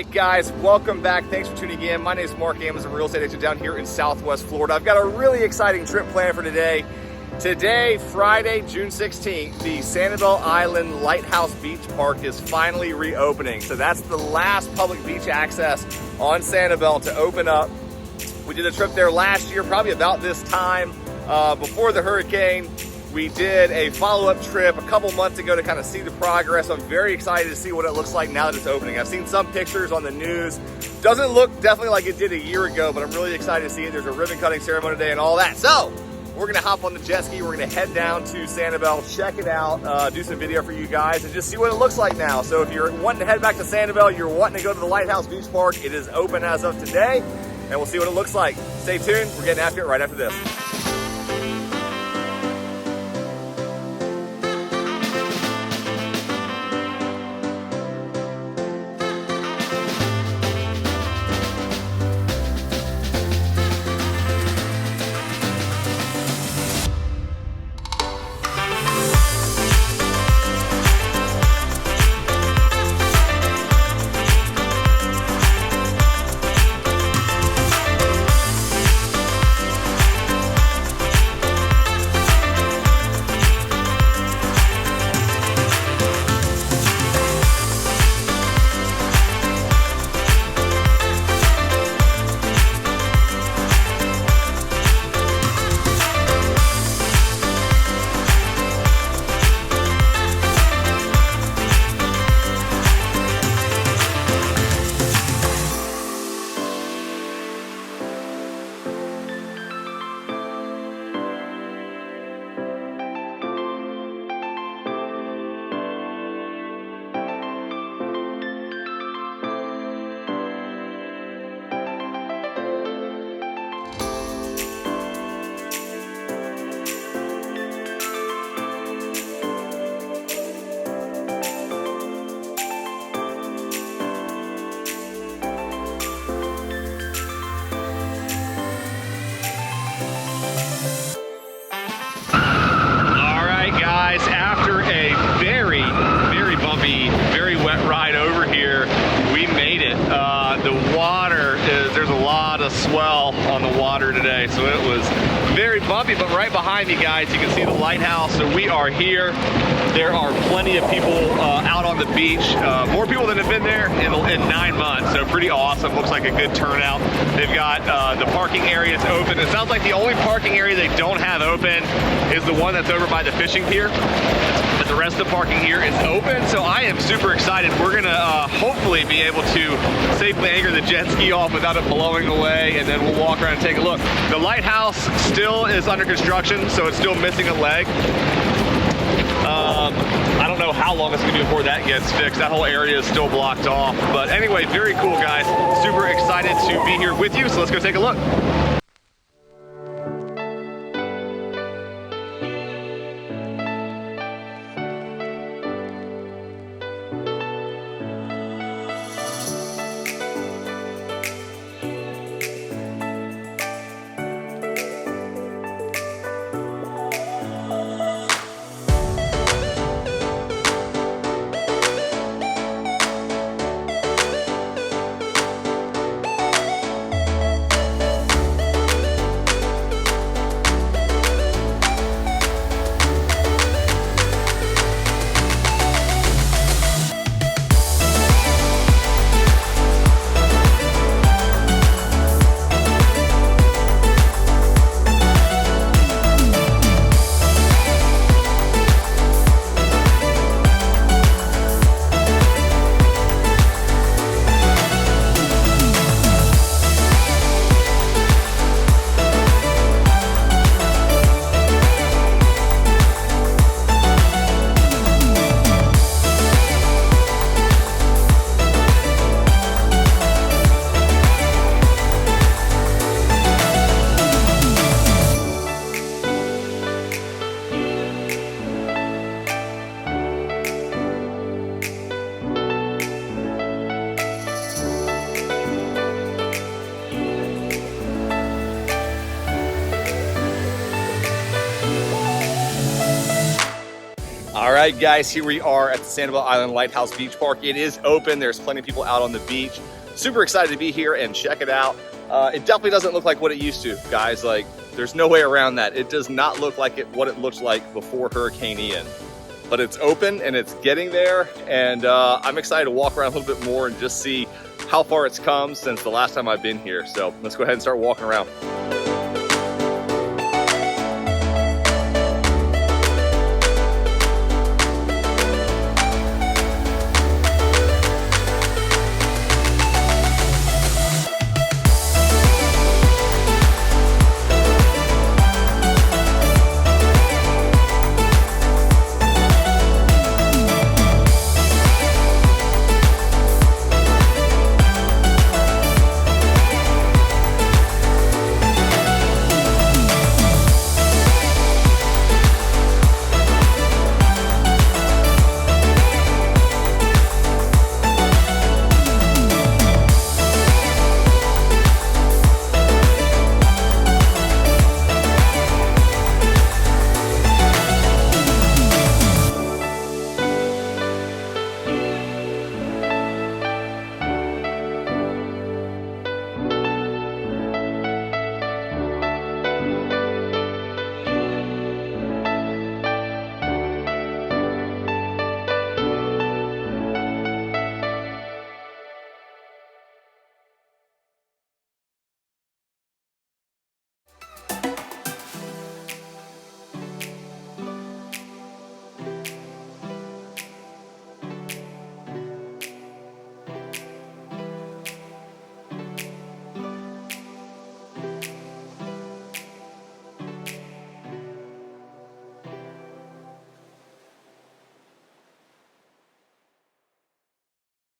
right, guys, welcome back. Thanks for tuning in. My name is Marc, Ammons, a real estate agent down here in Southwest Florida. I've got a really exciting trip planned for today. Today, Friday, June 16th, the Sanibel Island Lighthouse Beach Park is finally reopening. So that's the last public beach access on Sanibel to open up. We did a trip there last year, probably about this time, before the hurricane. We did a follow-up trip a couple months ago to kind of see the progress. I'm very excited to see what it looks like now that it's opening. I've seen some pictures on the news. Doesn't look definitely like it did a year ago, but I'm really excited to see it. There's a ribbon cutting ceremony today and all that. So we're gonna hop on the jet ski. We're gonna head down to Sanibel, check it out, do some video for you guys, and just see what it looks like now. So if you're wanting to head back to Sanibel, you're wanting to go to the Lighthouse Beach Park, it is open as of today, and we'll see what it looks like. Stay tuned. We're getting after it right after this. After a very bumpy, very wet ride over here, we made it. The water there's a lot of swell on the water today, so it was very bumpy, but right behind me, guys, you can see the lighthouse. So we are here. There are plenty of people out on the beach, more people than have been there in 9 months, so pretty awesome. Looks like a good turnout. They've got the parking areas open. It sounds like the only parking area they don't have open is the one that's over by the fishing pier. But the rest of the parking here is open, so I am super excited. We're gonna hopefully be able to safely anchor the jet ski off without it blowing away, and then we'll walk around and take a look. The lighthouse still is under construction, so it's still missing a leg. I don't know how long it's gonna be before that gets fixed. That whole area is still blocked off. But anyway, very cool, guys. Super excited to be here with you, so let's go take a look. right, guys, here we are at the Sanibel Island Lighthouse Beach Park. It is open. There's plenty of people out on the beach. Super excited to be here and check it out. It definitely doesn't look like what it used to, guys. Like, there's no way around that. It does not look like what it looked like before Hurricane Ian. But it's open and it's getting there, and I'm excited to walk around a little bit more and just see how far it's come since the last time I've been here. So let's go ahead and start walking around.